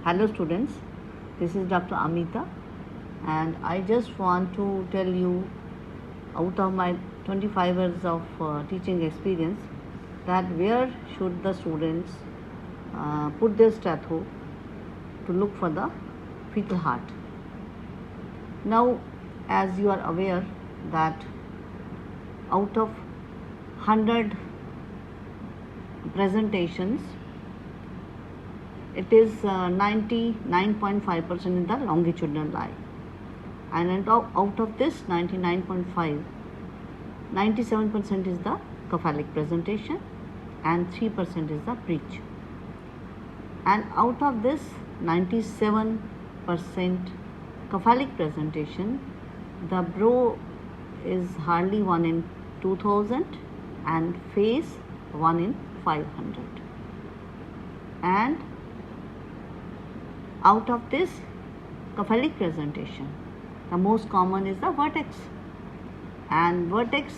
Hello students, this is Dr. Amita and I just want to tell you out of my 25 years of teaching experience that where should the students put their statho to look for the fetal heart. Now as you are aware that out of 100 presentations it is 99.5% in the longitudinal lie, and out of this 99.5, 97% is the cephalic presentation and 3% is the breech. And out of this 97% cephalic presentation, the brow is hardly 1 in 2000 and face 1 in 500. And out of this cephalic presentation, the most common is the vertex, and vertex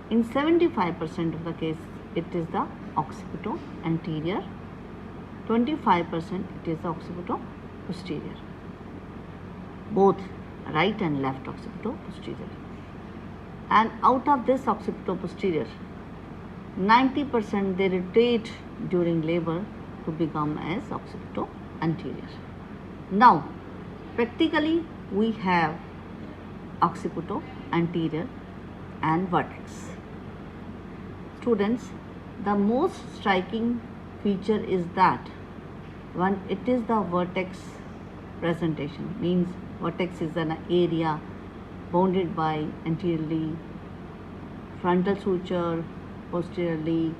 in 75% of the case it is the occipito anterior, 25% it is the occipito posterior, both right and left occipito posterior. And out of this occipito posterior, 90% they rotate during labor to become as occipito anterior. Now, practically we have occipito anterior and vertex. Students, the most striking feature is that when it is the vertex presentation, means vertex is an area bounded by anteriorly frontal suture, posteriorly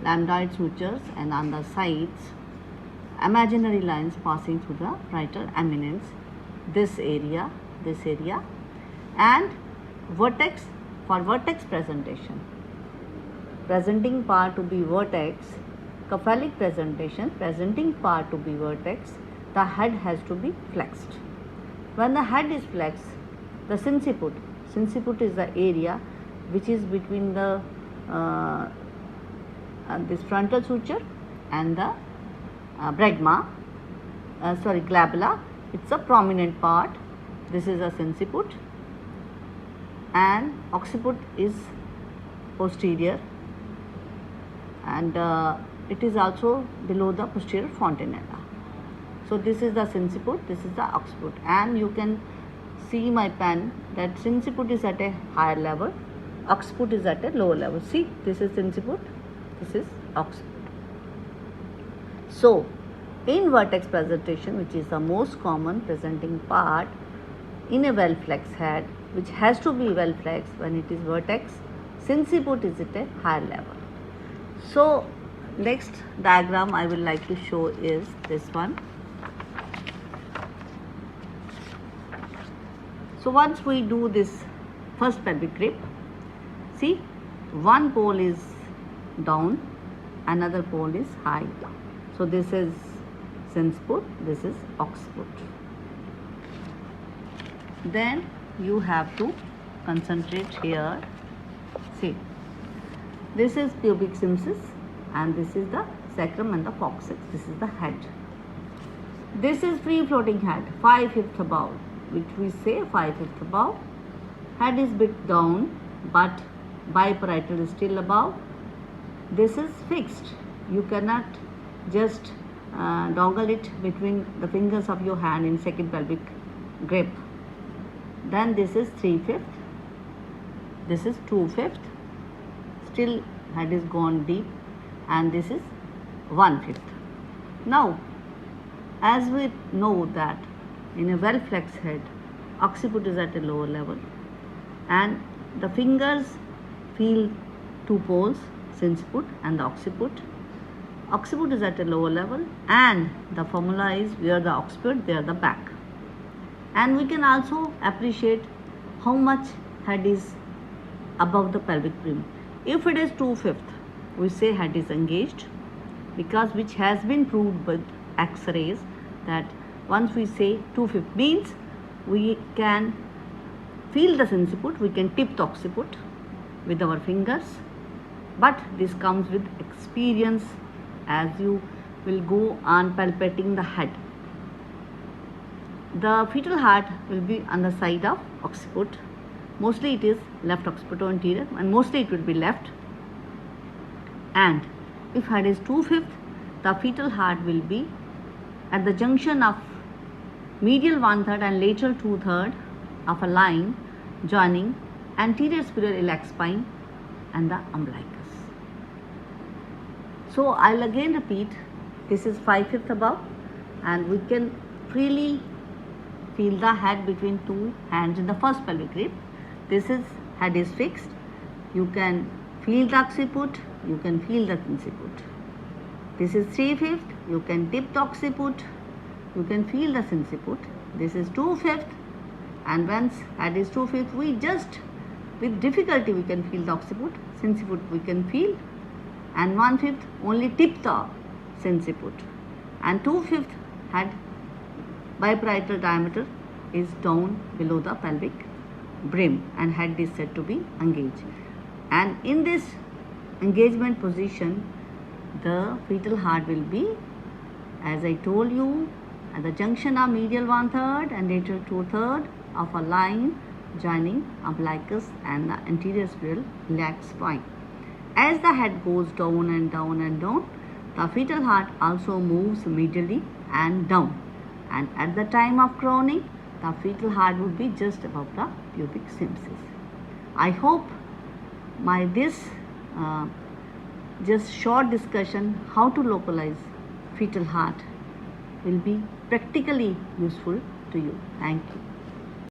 lambdoid sutures, and on the sides imaginary lines passing through the parietal eminence, this area, and vertex. For vertex presentation, presenting part to be vertex, cephalic presentation, presenting part to be vertex, the head has to be flexed. When the head is flexed, the sinciput is the area which is between the this frontal suture and the glabella. It's a prominent part. This is a sinciput, and occiput is posterior, and it is also below the posterior fontanella. So this is the sinciput, this is the occiput, and you can see my pen that sinciput is at a higher level, occiput is at a lower level. See, this is sinciput, this is occiput. So, in vertex presentation, which is the most common presenting part in a well-flexed head, which has to be well-flexed when it is vertex, sinciput is at a higher level. So, next diagram I will like to show is this one. So, once we do this first pelvic grip, see, one pole is down, another pole is high. So, this is sinciput, this is occiput. Then you have to concentrate here. See, this is pubic symphysis and this is the sacrum and the coccyx. This is the head. This is free floating head, 5/5 above, which we say 5/5 above. Head is bit down, but biparietal is still above. This is fixed. You cannot just toggle it between the fingers of your hand in second pelvic grip. Then this is 3/5, this is 2/5, still head is gone deep, and this is 1/5. Now, as we know that in a well flexed head, occiput is at a lower level, and the fingers feel two poles, sinciput and the occiput. Occiput is at a lower level, and the formula is where the occiput, there the back. And we can also appreciate how much head is above the pelvic brim. If it is 2/5, we say head is engaged, because which has been proved with X-rays that once we say 2/5 means we can feel the sinciput, we can tip the occiput with our fingers, but this comes with experience as you will go on palpating the head. The fetal heart will be on the side of occiput. Mostly it is left occipito-anterior, and mostly it will be left. And if head is 2/5, the fetal heart will be at the junction of medial 1/3 and lateral 2/3 of a line joining anterior superior iliac spine and the umbilicus. So I'll again repeat, this is 5/5 above, and we can freely feel the head between two hands in the first pelvic rib. This is head is fixed. You can feel the occiput, you can feel the inciput. This is 3/5, you can tip the occiput, you can feel the inciput. This is 2/5, and once head is 2/5, we just with difficulty we can feel the occiput, inciput we can feel, and 1/5 only tip the inciput, and 2/5 head biparietal diameter is down below the pelvic brim, and head is said to be engaged. And in this engagement position, the fetal heart will be, as I told you, at the junction of medial 1/3 and lateral 2/3 of a line joining umbilicus and the anterior superior iliac spine. As the head goes down and down and down, the fetal heart also moves medially and down, and at the time of crowning, the fetal heart would be just above the pubic symphysis. I hope my this just short discussion how to localize fetal heart will be practically useful to you. Thank you.